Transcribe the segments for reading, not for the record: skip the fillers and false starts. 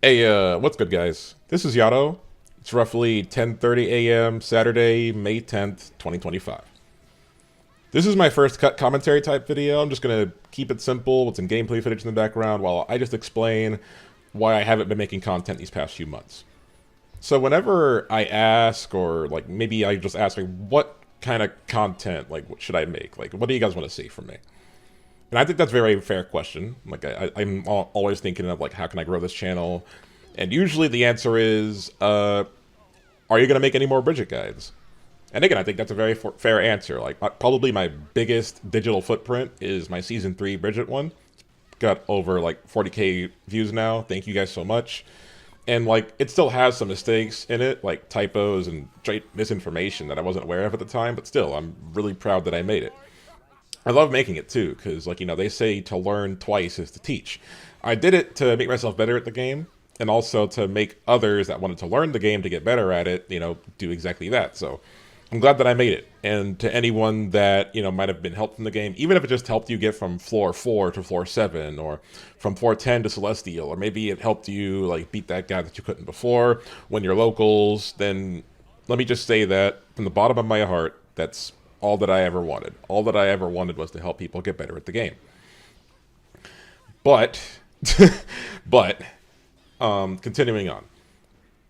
Hey, what's good, guys? This is Yato. It's roughly 10:30 a.m. Saturday, May 10th, 2025. This is my first cut commentary type video. I'm just gonna keep it simple with some gameplay footage in the background while I just explain why I haven't been making content these past few months. So whenever I ask, or like maybe I just ask, like, what kind of content, like, what should I make? Like, what do you guys want to see from me? And I think that's a very fair question. Like, I'm always thinking of, like, how can I grow this channel? And usually the answer is, are you going to make any more Bridget guides? And again, I think that's a very fair answer. Like, probably my biggest digital footprint is my Season 3 Bridget one. It's got over, like, 40k views now. Thank you guys so much. And, like, it still has some mistakes in it, like typos and straight misinformation that I wasn't aware of at the time. But still, I'm really proud that I made it. I love making it too, because, like, they say to learn twice is to teach. I did it to make myself better at the game, and also to make others that wanted to learn the game to get better at it, do exactly that. So I'm glad that I made it. And to anyone that, might have been helped from the game, even if it just helped you get from floor 4 to floor 7, or from floor 10 to Celestial, or maybe it helped you, like, beat that guy that you couldn't before, win your locals, then let me just say that from the bottom of my heart, that's all that I ever wanted. All that I ever wanted was to help people get better at the game. But, continuing on.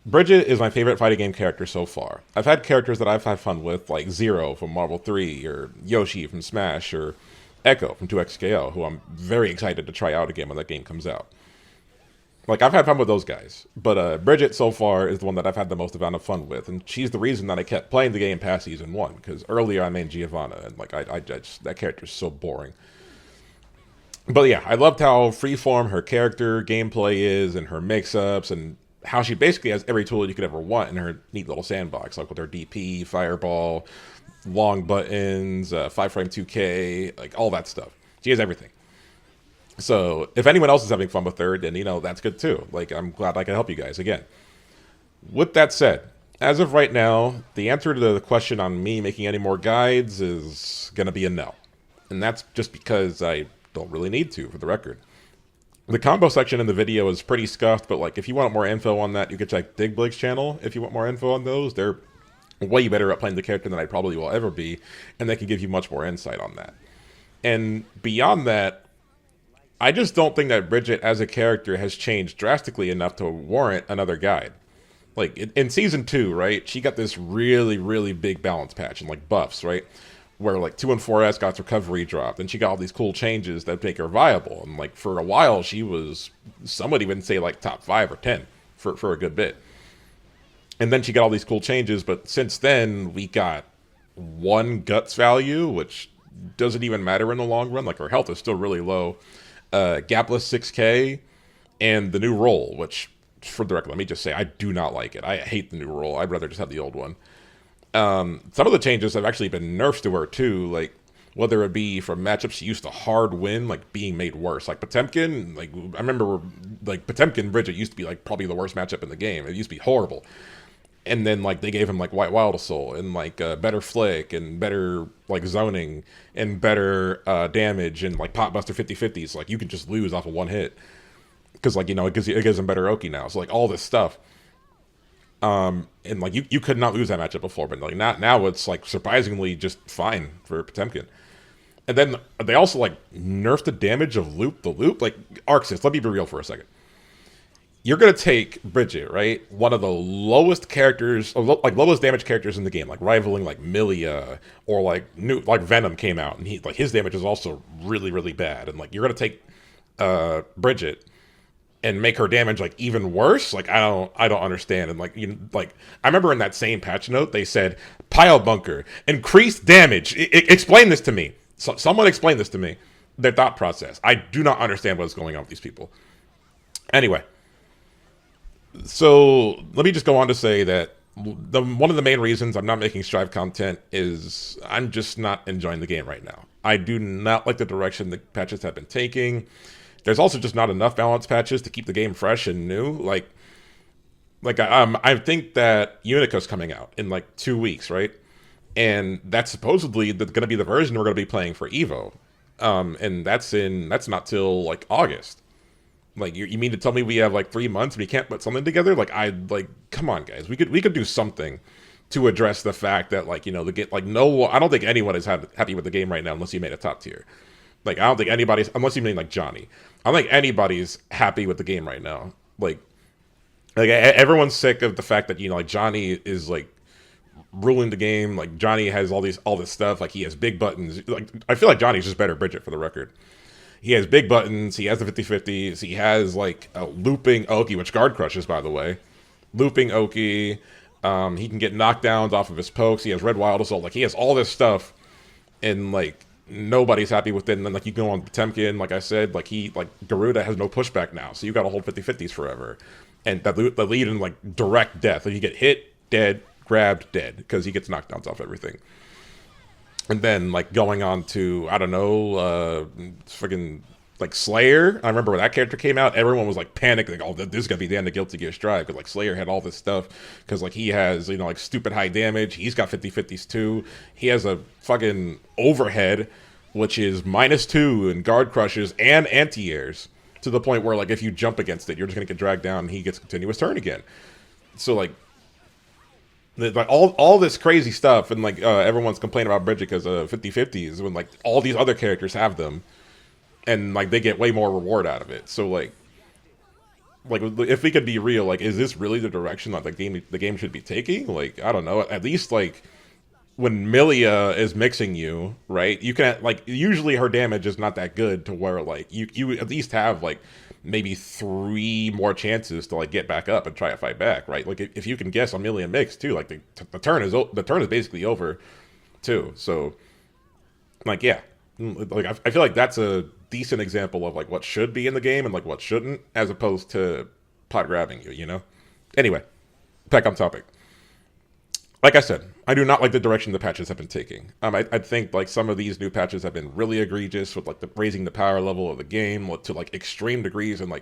Bridget is my favorite fighting game character so far. I've had characters that I've had fun with, like Zero from Marvel 3, or Yoshi from Smash, or Echo from 2XKO, who I'm very excited to try out again when that game comes out. Like, I've had fun with those guys, but Bridget so far is the one that I've had the most amount of fun with, and she's the reason that I kept playing the game past Season 1, because earlier I made Giovanna, and, like, I just, that character's so boring. But yeah, I loved how freeform her character gameplay is, and her mix-ups, and how she basically has every tool you could ever want in her neat little sandbox, like with her DP, Fireball, long buttons, 5-frame 2K, like, all that stuff. She has everything. So if anyone else is having fun with her, then, that's good too. Like, I'm glad I can help you guys again. With that said, as of right now, the answer to the question on me making any more guides is going to be a no. And that's just because I don't really need to, for the record. The combo section in the video is pretty scuffed, but, like, if you want more info on that, you can check Digblig's channel if you want more info on those. They're way better at playing the character than I probably will ever be, and they can give you much more insight on that. And beyond that, I just don't think that Bridget as a character has changed drastically enough to warrant another guide. Like, in Season 2, right, she got this really, really big balance patch and, like, buffs, right? Where, like, 2 and 4S got recovery dropped, and she got all these cool changes that make her viable. And, like, for a while, she was, some would even say, like, top 5 or 10 for a good bit. And then she got all these cool changes, but since then, we got 1 guts value, which doesn't even matter in the long run. Like, her health is still really low. Gapless 6K, and the new roll, which, for the record, let me just say, I do not like it. I hate the new roll. I'd rather just have the old one. Some of the changes have actually been nerfs to her, too, like, whether it be from matchups she used to hard win, like, being made worse. Like, Potemkin, like, I remember, like, Potemkin Bridget used to be, like, probably the worst matchup in the game. It used to be horrible. And then, like, they gave him, like, White Wild Soul, and, like, better flick, and better, like, zoning, and better damage, and, like, Potbuster 50/50s. Like, you can just lose off of 1 hit. Because, like, it gives him better Oki now. So, like, all this stuff. And, like, you could not lose that matchup before, but, like, now it's, like, surprisingly just fine for Potemkin. And then they also, like, nerfed the damage of Loop the Loop. Like, Arxis, let me be real for a second. You're going to take Bridget, right? One of the lowest characters, like, lowest damage characters in the game, like, rivaling, like, Milia, or, like, Venom came out, and his damage is also really, really bad. And, like, you're going to take Bridget and make her damage, like, even worse. Like, I don't understand. And, like, I remember in that same patch note, they said, Pile Bunker, increased damage. Explain this to me. Someone explain this to me. Their thought process. I do not understand what's going on with these people. Anyway. So let me just go on to say that one of the main reasons I'm not making Strive content is I'm just not enjoying the game right now. I do not like the direction the patches have been taking. There's also just not enough balance patches to keep the game fresh and new. Like I think that Unica's coming out in, like, 2 weeks, right? And that's supposedly going to be the version we're going to be playing for Evo. And that's not till, like, August. Like you mean to tell me we have like 3 months and we can't put something together? Like I like come on guys, we could do something to address the fact that like the get like no I don't think anyone is happy with the game right now unless you made a top tier. Like I don't think anybody's unless you mean like Johnny. I don't think anybody's happy with the game right now. Everyone's sick of the fact that like Johnny is like ruling the game. Like Johnny has all this stuff. Like he has big buttons. Like I feel like Johnny's just better Bridget for the record. He has big buttons. He has the 50-50s. He has like a looping Oki, which guard crushes by the way. Looping Oki. He can get knockdowns off of his pokes. He has red wild assault. Like he has all this stuff, and like nobody's happy with it. And then like you go on Potemkin, like I said, like Garuda has no pushback now, so you got to hold 50-50s forever, and that lead in like direct death. Like you get hit, dead, grabbed, dead, because he gets knockdowns off everything. And then like going on to I don't know, freaking like Slayer. I remember when that character came out, everyone was like panicked, like, "Oh, this is gonna be the end of Guilty Gear Strive," because like Slayer had all this stuff, because like he has like stupid high damage. He's got 50-50s too. He has a fucking overhead, which is -2 and guard crushes and anti-airs to the point where like if you jump against it, you're just gonna get dragged down, and he gets continuous turn again. So like all this crazy stuff, and like everyone's complaining about Bridget because of 50-50s when like all these other characters have them, and like they get way more reward out of it. So like if we could be real, like is this really the direction that the game should be taking? Like I don't know. At least like when Milia is mixing you, right? You can like usually her damage is not that good to where like you at least have like maybe 3 more chances to like get back up and try to fight back, right? Like if you can guess on Milia mix too, like the turn is basically over too. So like yeah, like I feel like that's a decent example of like what should be in the game and like what shouldn't, as opposed to pot grabbing you. Anyway, back on topic. Like I said, I do not like the direction the patches have been taking. I think like some of these new patches have been really egregious with like raising the power level of the game to like extreme degrees, and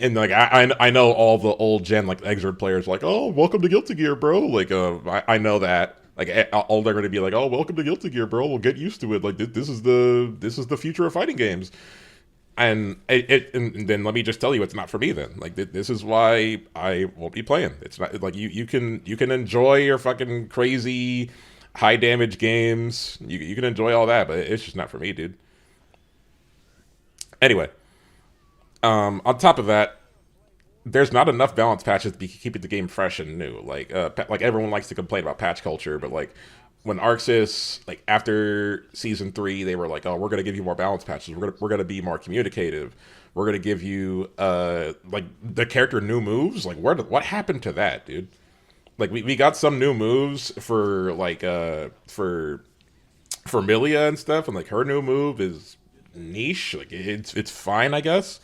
I know all the old gen like Exord players are like, oh, welcome to Guilty Gear, bro. Like I know that like all they're going to be like, oh, welcome to Guilty Gear, bro. We'll get used to it. Like this is the future of fighting games. And and then let me just tell you, it's not for me. Then like this is why I won't be playing. It's not like you can enjoy your fucking crazy high damage games. You can enjoy all that, but it's just not for me, dude. Anyway, on top of that, there's not enough balance patches to be keeping the game fresh and new. Like everyone likes to complain about patch culture, but like when Arxis, like after season 3, they were like, oh, we're gonna give you more balance patches. We're gonna be more communicative. We're gonna give you like the character new moves. Like what happened to that, dude? Like we got some new moves for like for Milia and stuff, and like her new move is niche. Like it's fine, I guess.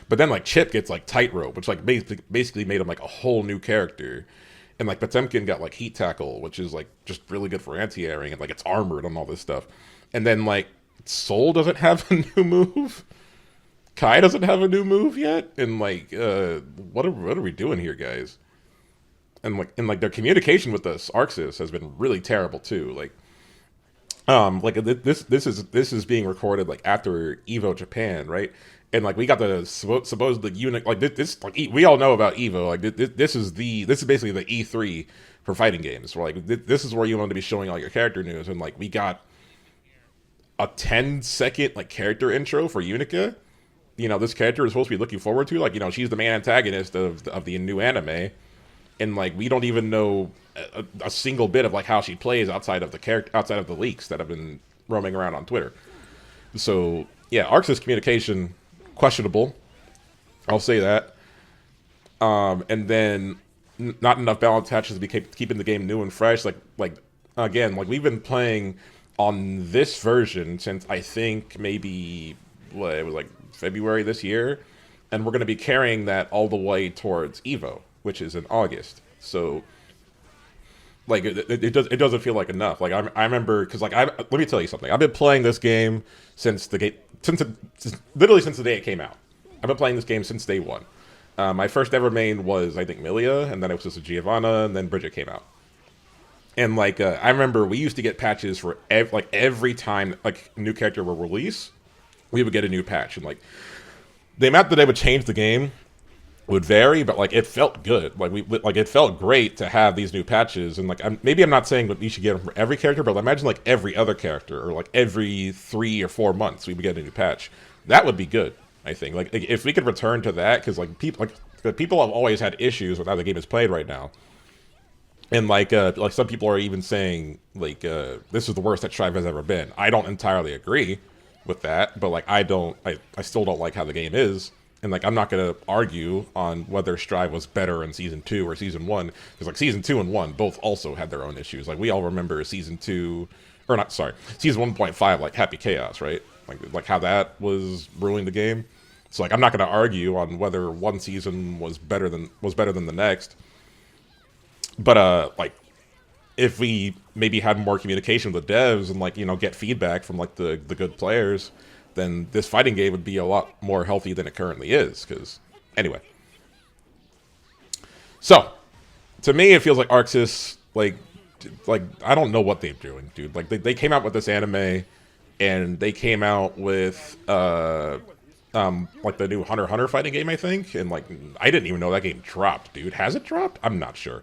But then like Chip gets like tightrope, which like basically made him like a whole new character. And like Potemkin got like heat tackle, which is like just really good for anti-airing, and like it's armored and all this stuff. And then like Soul doesn't have a new move. Kai doesn't have a new move yet. And like what are we doing here, guys? And like their communication with us Arxis has been really terrible too. This is being recorded like after Evo Japan, right? And like we got the supposedly unit like this like we all know about Evo, like this is basically the E3 for fighting games. Where like this is where you want to be showing all your character news, and like we got a 10-second like character intro for Unica. This character is supposed to be looking forward to, like she's the main antagonist of the new anime, and like we don't even know a single bit of like how she plays outside of the leaks that have been roaming around on Twitter. So yeah, Arxis communication questionable, I'll say that. And then not enough balance patches to be keeping the game new and fresh. Like again, like we've been playing on this version since I think maybe it was like February this year, and we're going to be carrying that all the way towards Evo, which is in August. So like it doesn't feel like enough. Like I remember, because like let me tell you something. I've been playing this game since literally since the day it came out. I've been playing this game since day one. My first ever main was I think Milia, and then it was just a Giovanna, and then Bridget came out. And like I remember we used to get patches for every time like a new character will release, we would get a new patch, and like the amount that they would change the game would vary, but like it felt good. Like it felt great to have these new patches. And like maybe I'm not saying that we should get them for every character, but imagine like every other character, or like every 3 or 4 months we would get a new patch. That would be good. I think like if we could return to that, because like people have always had issues with how the game is played right now. And like some people are even saying like this is the worst that Strive has ever been. I don't entirely agree with that, but like I still don't like how the game is. And like I'm not gonna argue on whether Strive was better in season 2 or season 1, because like season 2 and 1 both also had their own issues. Like we all remember season 2, or not, sorry, season 1.5, like Happy Chaos, right? Like how that was ruining the game. So like I'm not gonna argue on whether one season was better than the next. But like if we maybe had more communication with the devs and like get feedback from like the good players, then this fighting game would be a lot more healthy than it currently is. Because anyway, so to me it feels like ArcSys like I don't know what they're doing, dude. Like they came out with this anime, and they came out with like the new Hunter x Hunter fighting game, I think, and like I didn't even know that game dropped, dude. Has it dropped? I'm not sure.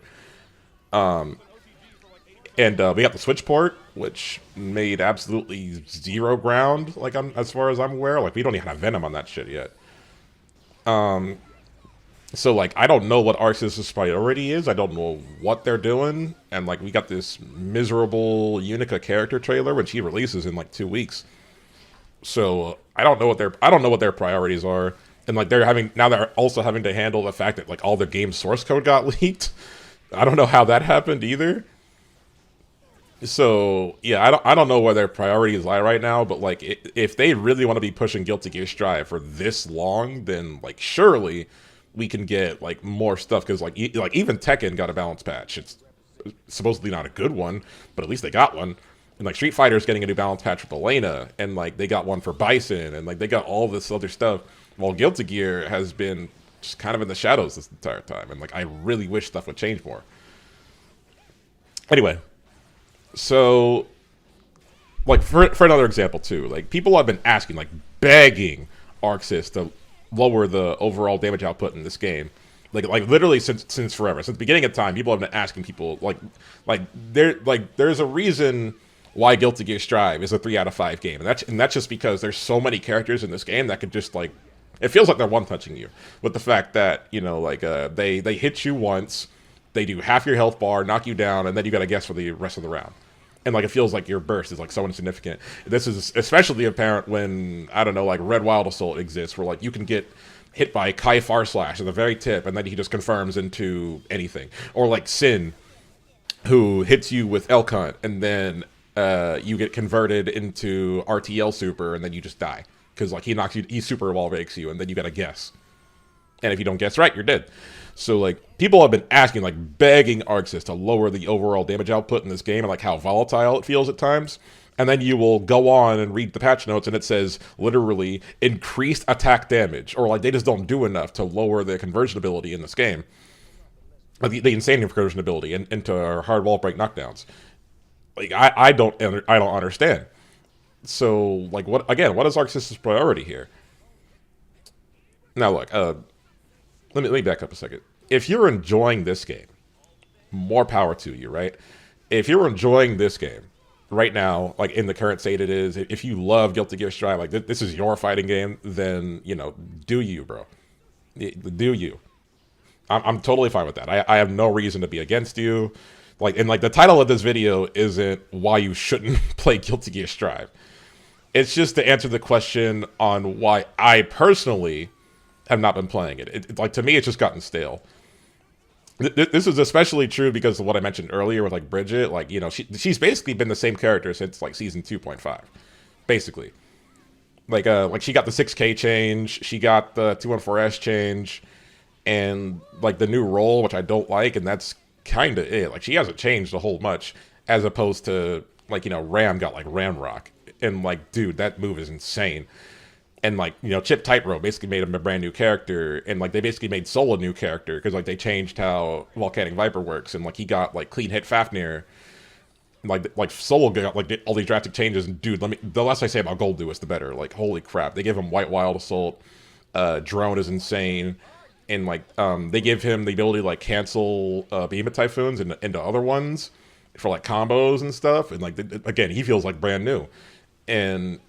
And we got the Switch port, which made absolutely zero ground, like as far as I'm aware. Like we don't even have Venom on that shit yet. So like I don't know what ArcSys' priority is. I don't know what they're doing. And like we got this miserable Unica character trailer, which he releases in like 2 weeks. So I don't know what their priorities are. And like they're also having to handle the fact that like all the game source code got leaked. I don't know how that happened either. So yeah, I don't know where their priorities lie right now, but like if they really want to be pushing Guilty Gear Strive for this long, then like surely we can get like more stuff, because like even Tekken got a balance patch. It's supposedly not a good one, but at least they got one. And like Street Fighter's getting a new balance patch with Elena, and like they got one for Bison, and like they got all this other stuff. While Guilty Gear has been just kind of in the shadows this entire time, and like I really wish stuff would change more. Anyway, so like for another example too, like people have been asking, like begging ArcSys to lower the overall damage output in this game. Like literally since forever, since the beginning of time, people have been asking people there's a reason why Guilty Gear Strive is a 3 out of 5 game, and that's just because there's so many characters in this game that could just like, it feels like they're one-touching you with the fact that they hit you once, they do half your health bar, knock you down, and then you got to guess for the rest of the round. And like it feels like your burst is like so insignificant. This is especially apparent when I don't know, like Red Wild Assault exists, where like you can get hit by Kai Far Slash at the very tip, and then he just confirms into anything. Or like Sin, who hits you with Elk Hunt, and then you get converted into RTL Super, and then you just die because like he super wall breaks you, and then you gotta guess. And if you don't guess right, you're dead. So like people have been asking, like begging ArcSys to lower the overall damage output in this game, and like how volatile it feels at times. And then you will go on and read the patch notes, and it says literally increased attack damage, or like they just don't do enough to lower the conversion ability in this game, the insane conversion ability into our hard wall break knockdowns. Like I don't understand. So like what is ArcSys' priority here? Now look, let me back up a second. If you're enjoying this game, more power to you, right? If you're enjoying this game right now, like in the current state it is, if you love Guilty Gear Strive, like this is your fighting game, then do you, bro? Do you? I'm totally fine with that. I have no reason to be against you. Like, and like the title of this video isn't why you shouldn't play Guilty Gear Strive. It's just to answer the question on why I personally have not been playing it. Like to me, it's just gotten stale. This is especially true because of what I mentioned earlier with like Bridget. Like she's basically been the same character since like season 2.5, basically. Like she got the 6K change, she got the 214S change, and like the new role, which I don't like, and that's kind of it. Like she hasn't changed a whole much, as opposed to like Ram got like Ramrock, and like dude, that move is insane. And like Chip Tightrope basically made him a brand new character, and like they basically made Soul a new character because like they changed how Volcanic Viper works, and like he got like clean hit Fafnir. Like Soul got like all these drastic changes, and dude, the less I say about Gold Lewis, the better. Like holy crap, they gave him White Wild Assault, Drone is insane, and like they give him the ability to like cancel behemoth typhoons into other ones for like combos and stuff, and like again he feels like brand new, and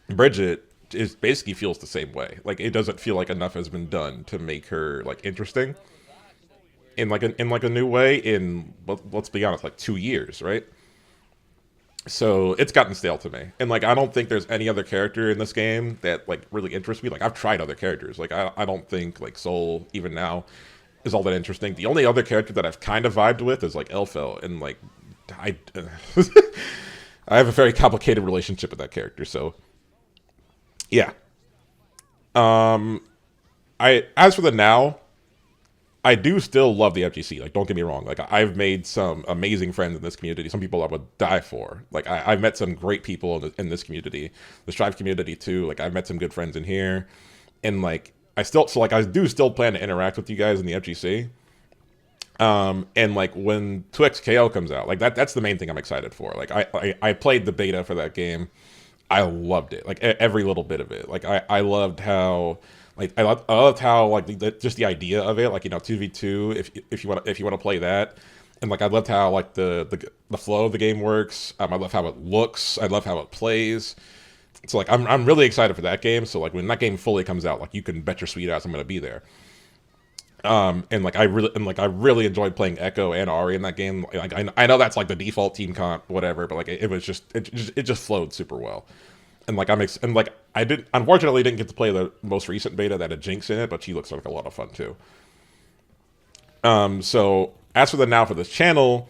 Bridget is basically feels the same way. Like it doesn't feel like enough has been done to make her like interesting in like a new way in let's be honest, like 2 years, right? So it's gotten stale to me, and like I don't think there's any other character in this game that like really interests me. Like I've tried other characters, like I don't think like Soul even now is all that interesting. The only other character that I've kind of vibed with is like Elfel, and like I I have a very complicated relationship with that character. So yeah, I as for the now, I do still love the FGC. Like, don't get me wrong. Like, I've made some amazing friends in this community. Some people I would die for. Like, I've met some great people in this community, the Strive community too. Like, I've met some good friends in here, and like, I do still plan to interact with you guys in the FGC. And like when 2XKO comes out, like that's the main thing I'm excited for. Like, I played the beta for that game. I loved it. Like every little bit of it. Like I loved how I loved how like just the idea of it, like 2v2 if you want to play that, and like I loved how like the flow of the game works. I love how it looks. I love how it plays. So like I'm really excited for that game. So like when that game fully comes out, like you can bet your sweet ass I'm gonna be there. I really enjoyed playing Echo and Ari in that game. Like I know that's like the default team comp, whatever, but like it just flowed super well. And like I did unfortunately didn't get to play the most recent beta that had Jinx in it, but she looks like a lot of fun too. So as for the now for this channel,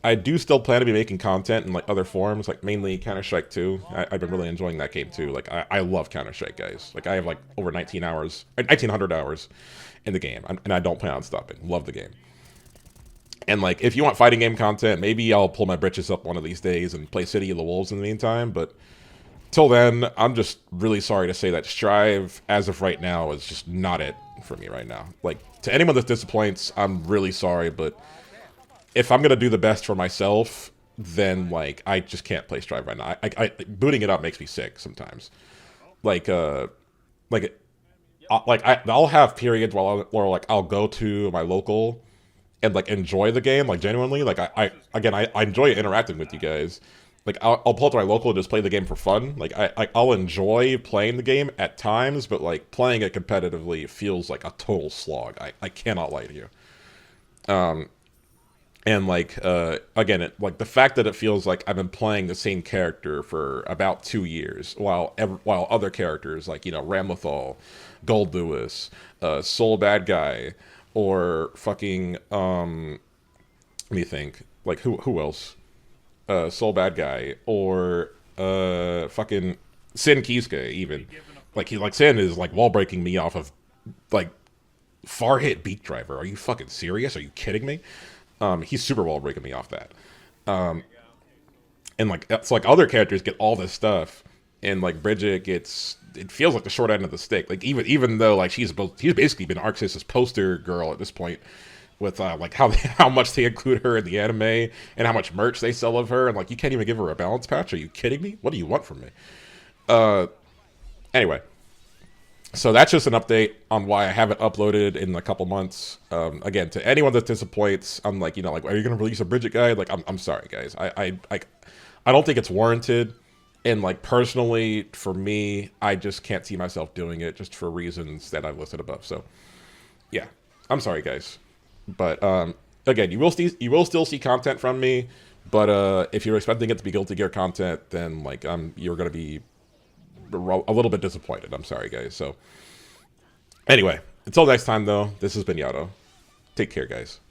I do still plan to be making content in like other forms, like mainly Counter Strike 2. I've been really enjoying that game too. Like I love Counter Strike, guys. Like I have like over 1900 hours in the game, and I don't plan on stopping. Love the game. And like if you want fighting game content, maybe I'll pull my britches up one of these days and play City of the Wolves in the meantime. But till then, I'm just really sorry to say that Strive, as of right now, is just not it for me right now. Like to anyone that disappoints, I'm really sorry, but if I'm gonna do the best for myself, then like I just can't play Strive right now. Booting it up makes me sick sometimes. Like like I'll have periods where like I'll go to my local and like enjoy the game like genuinely. Like I enjoy interacting with you guys. Like I'll pull up to my local and just play the game for fun. Like I'll enjoy playing the game at times, but like playing it competitively feels like a total slog. I cannot lie to you. And like again, like the fact that it feels like I've been playing the same character for about 2 years, while other characters like Ramlethal, Gold Lewis, Soul Bad Guy, or fucking let me think, like who else? Soul Bad Guy, or fucking Sin Kisuke even. Like Sin is like wall breaking me off of like far hit beat driver. Are you fucking serious? Are you kidding me? He's super well breaking me off that. And like it's like other characters get all this stuff, and like Bridget gets, it feels like the short end of the stick. Like even though like he's basically been Arxis' poster girl at this point, with like how much they include her in the anime and how much merch they sell of her, and like you can't even give her a balance patch. Are you kidding me? What do you want from me? Anyway. So that's just an update on why I haven't uploaded in a couple months. Again, to anyone that disappoints, I'm like, like, are you gonna release a Bridget guide? Like, I'm sorry, guys. I don't think it's warranted. And like personally, for me, I just can't see myself doing it just for reasons that I've listed above. So, yeah, I'm sorry, guys. But again, you will still see content from me. But if you're expecting it to be Guilty Gear content, then like you're gonna be a little bit disappointed. I'm sorry, guys. So anyway, until next time, though, this has been Yato. Take care, guys.